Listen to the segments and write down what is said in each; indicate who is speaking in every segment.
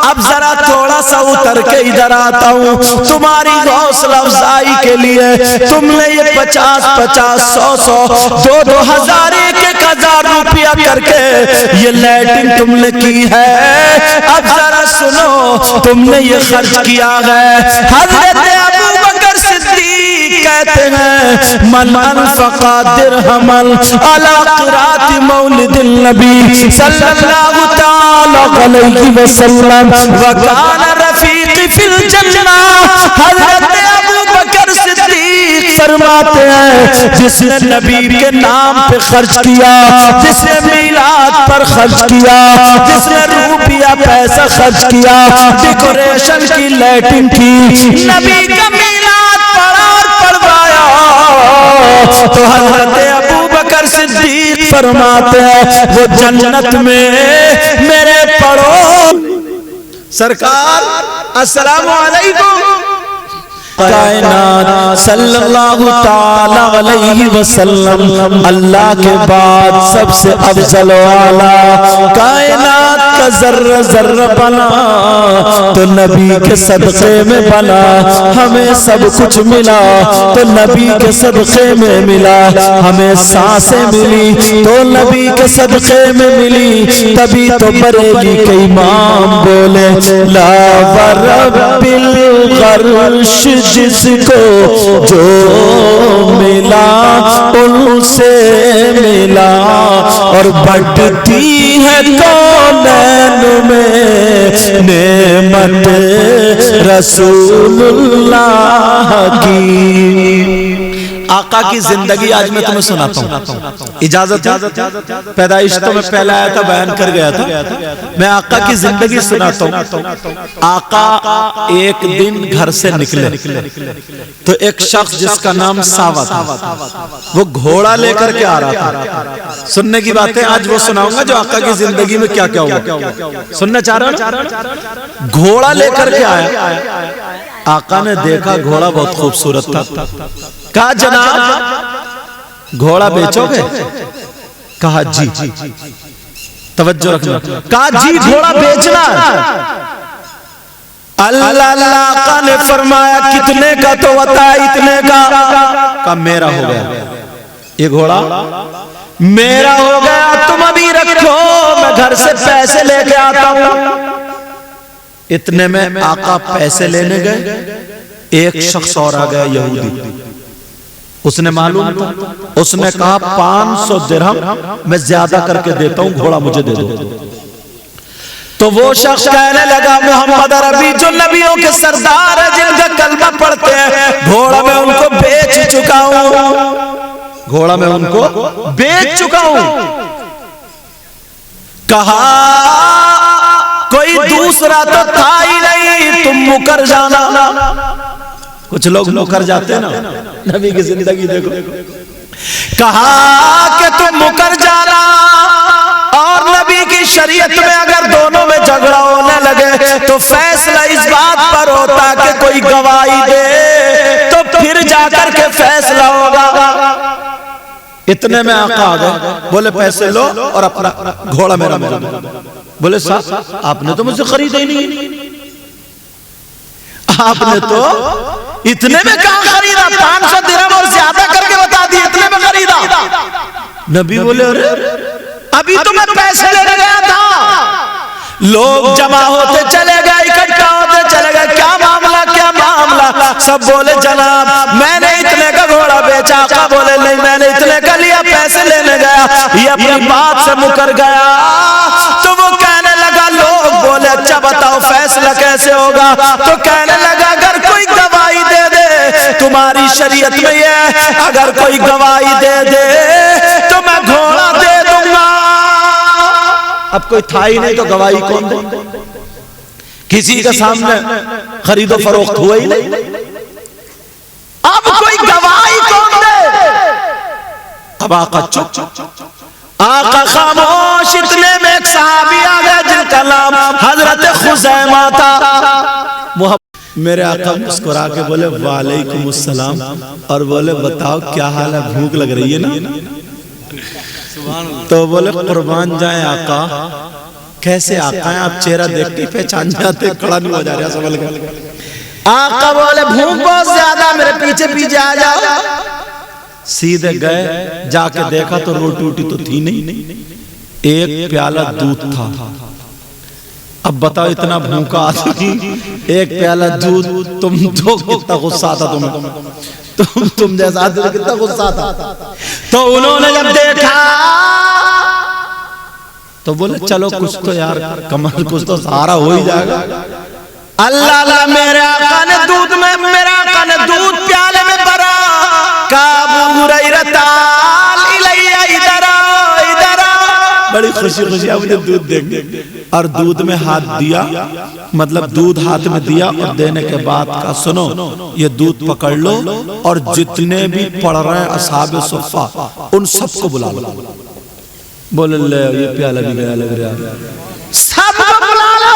Speaker 1: اب ذرا تھوڑا سا اتر کے ادھر آتا ہوں تمہاری حوصلہ افزائی کے لیے. تم نے یہ 50-50 100-100 2,000 1,000 روپیہ کر کے یہ لیٹن تم نے کی ہے. اب ذرا سنو تم نے یہ خرچ کیا ہے. حضرت ابو بکر صدیق کہتے ہیں من انفق درہما علی قرات مولد النبی صلی اللہ تعالی علیہ وسلم وکان رفیق فی الجنہ. حضرت ابو بکر صدیق فرماتے ہیں جس نے نبی کے نام پہ خرچ کیا, جس نے میلاد پر خرچ کیا, جس نے روپیہ پیسہ خرچ کیا, ڈیکوریشن کی لیٹن کی, نبی کا میلاد پڑھا اور پڑھوایا, تو حضرت ابو بکر صدیق فرماتے ہیں وہ جنت میں میرے پڑھو. سرکار السلام علیکم. کائنات صلی اللہ تعالی علیہ وسلم اللہ کے بعد سب سے افضل والا کائنات کا ذرہ ذرہ بنا تو نبی کے صدقے میں بنا. ہمیں سب کچھ ملا تو نبی کے صدقے میں ملا. ہمیں سانسیں ملی تو نبی کے صدقے میں ملی. تبھی تو بریلی کے امام بولے لا ورب الغرش جس کو جو ملا ان سے ملا اور بڑھتی ہے کونین میں نعمت رسول اللہ کی. آقا کی زندگی آج میں تمہیں سناتا ہوں. اجازت پیدائش تو میں پہلا آیا تھا بیان کر گیا تھا. میں آقا کی زندگی سناتا ہوں. آقا ایک دن گھر سے نکلے تو ایک شخص جس کا نام ساوا تھا وہ گھوڑا لے کر کے آ رہا تھا. سننے کی باتیں آج وہ سناؤں گا جو آقا کی زندگی میں کیا کیا ہوا. سننا چاہ رہا ہوں. گھوڑا لے کر کے آیا. آقا نے دیکھا گھوڑا بہت خوبصورت تھا. کہا جناب گھوڑا بیچو گے؟ کہا جی. توجہ رکھنا. کہا جی گھوڑا بیچنا ہے. اللہ آقا نے فرمایا کتنے کا؟ تو بتا اتنے کا. کہا میرا ہو گیا. یہ گھوڑا میرا ہو گیا, تم ابھی رکھو میں گھر سے پیسے لے کے آتا ہوں. اتنے میں آقا پیسے لینے گئے. ایک شخص اور آ گیا یہودی. اس نے معلوم تھا. اس نے کہا 500 درہم میں زیادہ کر کے دیتا ہوں, گھوڑا مجھے دے دو. تو وہ شخص کہنے لگا محمد عربی جو نبیوں کے سردار ہیں جن کا کلمہ پڑھتے ہیں, گھوڑا میں ان کو بیچ چکا ہوں. گھوڑا میں ان کو بیچ چکا ہوں. کہا کوئی دوسرا تو تھا ہی نہیں, تم مکر جانا. کچھ لوگ مکر جاتے ہیں نا. نبی کی زندگی دیکھو. کہا کہ تم مکر جانا. اور نبی کی شریعت میں اگر دونوں میں جھگڑا ہونے لگے تو فیصلہ اس بات پر ہوتا کہ کوئی گواہی دے تو پھر جا کر کے فیصلہ ہوگا. اتنے میں آقا آ گئے. بولے پیسے لو اور اپنا گھوڑا میرا میرا. بولے صاحب آپ نے تو مجھے خریدا ہی نہیں. آپ نے تو اتنے میں کہاں خریدا؟ 500 درہم اور زیادہ کر کے بتا دی. اتنے میں خریدا. نبی بولے ابھی تو میں پیسے لینے گیا تھا. لوگ جمع ہوتے چلے گئے, اکٹھا ہوتے چلے گئے. کیا معاملہ کیا معاملہ؟ سب بولے جناب میں نے اتنے کا گھوڑا بیچا. آقا بولے نہیں میں نے اتنے کا لیا, پیسے لینے گیا. یہ اپنی بات سے مکر گیا. تو وہ کہنے لگا, لوگ بولے اچھا بتاؤ فیصلہ کیسے ہوگا؟ تو کہنے لگا اگر کوئی گواہی دے دے, تمہاری شریعت میں یہ اگر کوئی گواہی دے دے تو میں گھوڑا دے دوں گا. اب کوئی تھا ہی نہیں تو گواہی کون دے؟ کسی کے سامنے خرید و فروخت ہوا ہی نہیں. اب کوئی گواہی کون دے؟ اب آقا چپ. آقا خاموش. اتنے میں ایک صحابی آ گیا جن کا نام حضرت خزیمہ تھا. میرے آقا مسکرا کے بولے وعلیکم السلام, اور بولے بتاؤ کیا حال ہے, بھوک لگ رہی ہے نا؟ تو بولے قربان جائیں آقا کیسے آقا ہیں آپ چہرہ دیکھ کے پہچان جاتے, کھڑا نہیں ہو جا رہا سنبھل کر. آقا بولے بھوک بہت زیادہ, میرے پیچھے پیچھے آ جاؤ. سیدھے گئے, جا کے دیکھا تو روٹی ووٹی تو تھی نہیں, ایک پیالہ دودھ تھا. اب بتاؤ اتنا بھوکا آدمی, ایک پیالہ دودھ, تم تو کتنا غصہ تھا تمہیں, تم جیسا آدمی کتنا غصہ تھا. تو انہوں نے جب دیکھا تو بولے چلو کچھ تو یار کمال, کچھ تو سہارا ہو ہی جائے گا. اللہ اللہ میرے آقا نے دودھ میں, میرے آقا نے دودھ پیالے میں بھرا. کابو ہریرہ تعال الیہ, ادھر آ ادھر آ. بڑی خوشی خوشی مجھے دودھ دیں گے, اور دودھ میں ہاتھ دیا, مطلب دودھ ہاتھ میں دیا, اور دینے کے بعد کہا سنو یہ دودھ پکڑ لو اور جتنے بھی پڑھ رہے ہیں اصحاب صفہ ان سب کو بلا لو. بولے لے یہ پیالہ بھی گیا لگ رہا, سب کو بلا لو.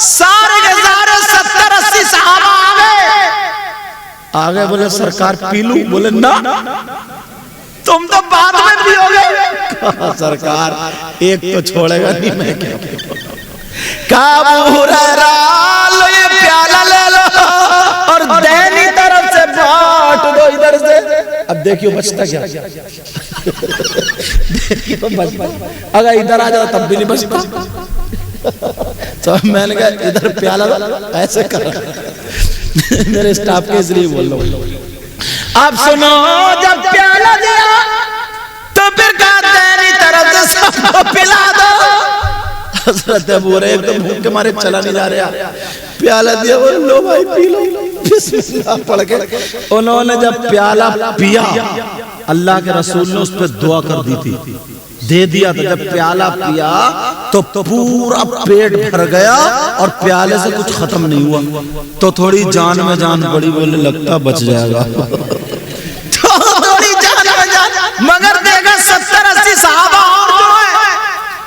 Speaker 1: سارے کے سارے 70-80 صحابہ آگئے. بولے سرکار پی لوں؟ بولے نا تم تو بعد میں پیو گے. سرکار ایک تو چھوڑے گا نہیں, میں کیا کابو ہریرہ لو یہ پیالہ لے لو اور دینی طرف سے بانٹ دو ادھر سے. اب دیکھیو بچتا کیا, دیکھیو بچتا, اگر ادھر آ جاؤ تب بھی نہیں بچتا. تو میں نے کہا ادھر پیالہ ایسے کر میرے سٹاف کے اس لیے بول رہا ہوں. اب سنو جب پیالہ دیا تو پھر کہا دینی طرف سے سب کو پلا دو. حضرت ابو ہریرہ تو بھوک کے مارے چلا نہیں جا رہا, پیالہ دیا, وہ لو بھائی پی لو, بسم اللہ پڑھ کے انہوں نے جب پیالہ پیا, اللہ کے رسول نے اس پہ دعا کر دی تھی, دے دیا تھا. جب پیالہ پیا تو پورا پیٹ بھر گیا اور پیالے سے کچھ ختم نہیں ہوا. تو تھوڑی جان میں جان پڑی, بولے لگتا بچ جائے گا. تھوڑی جان میں جان, مگر دیکھا 70-80 صحابہ اور جو ہے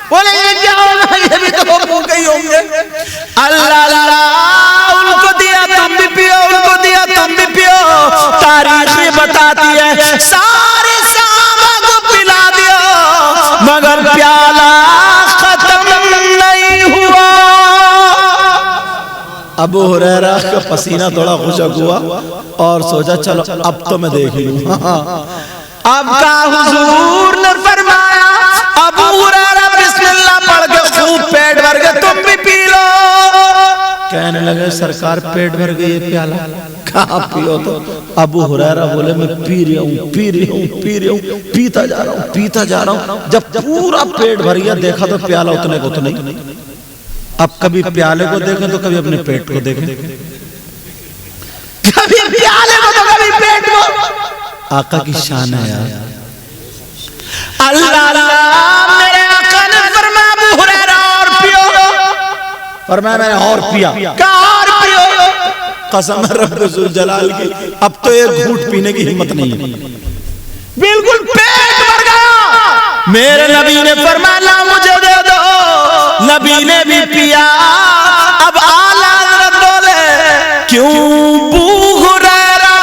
Speaker 1: بولے یہ کیا ہوگا, یہ بھی تو بھوکے ہی ہوں گے. اللہ اللہ ان کو دیا تم بھی پیو, ان کو دیا تم بھی پیو. تاریخ یہ بتاتی ہے سارے صحابہ کو پلا دیا مگر پیالہ ختم نہیں ہوا. ابو ہریرہ کا پسینہ تھوڑا خشک ہوا اور سوچا چلو اب تو میں دیکھ لوں. اب کا حضور نے فرمایا ابو ہریرہ بسم اللہ پڑھ کے خوب پیٹ بھر گئے, تم بھی پی لو. کہنے لگے سرکار پیٹ بھر گئے, یہ پیالہ کہاں پیو. تو ابو ہریرہ بولے میں پی رہا ہوں, پی رہا ہوں, پی رہا ہوں, پیتا جا رہا ہوں, پیتا جا رہا ہوں. جب پورا پیٹ بھر گیا دیکھا تو پیالہ اتنے کو تو نہیں. اب کبھی پیالے کو دیکھیں تو کبھی اپنے پیٹ کو دیکھیں, کبھی پیالے کو تو کبھی پیٹ کو. آقا کی شان ہے یار. اللہ اللہ میرے آقا نے فرمایا ابو ہریرہ اور پیو, فرمایا میں نے اور پیا, کہا اور پیو. قسم رب ذو الجلال کی اب تو ایک گھونٹ پینے کی ہمت نہیں ہے, بالکل پیٹ بھر گیا. میرے نبی نے فرمایا لا مجھے دے دو, نبی نے بھی پیا. اب اعلیٰ حضرت بولے کیوں ابو ہریرہ,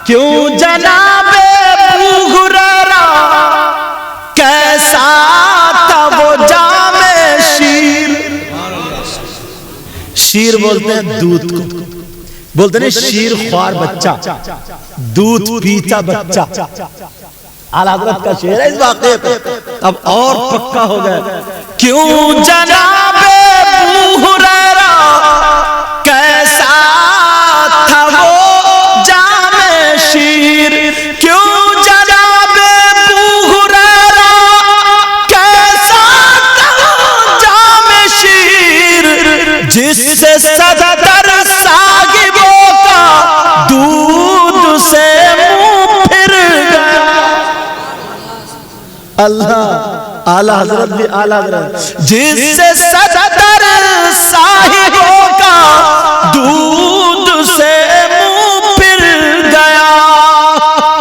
Speaker 1: کیوں جناب ابو ہریرہ, کیسا تھا وہ جام شیر. شیر بولتے ہیں دودھ کو, بولتے ہیں شیر خوار بچہ, دودھ پیتا بچہ. اعلیٰ حضرت کا شعر ہے اس واقعے پہ. اب اور پکا ہو گیا, کیوں جناب ابو ہریرہ کیسا تھا وہ جام شیر, کیوں جناب ابو ہریرہ کیسا تھا وہ جام شیر, جس سے صدر صاحبوں کا دودھ سے منہ پھر گیا. اللہ اعلیٰ حضرت بھی اعلیٰ حضرت, جس سے صدر صاحبوں کا دودھ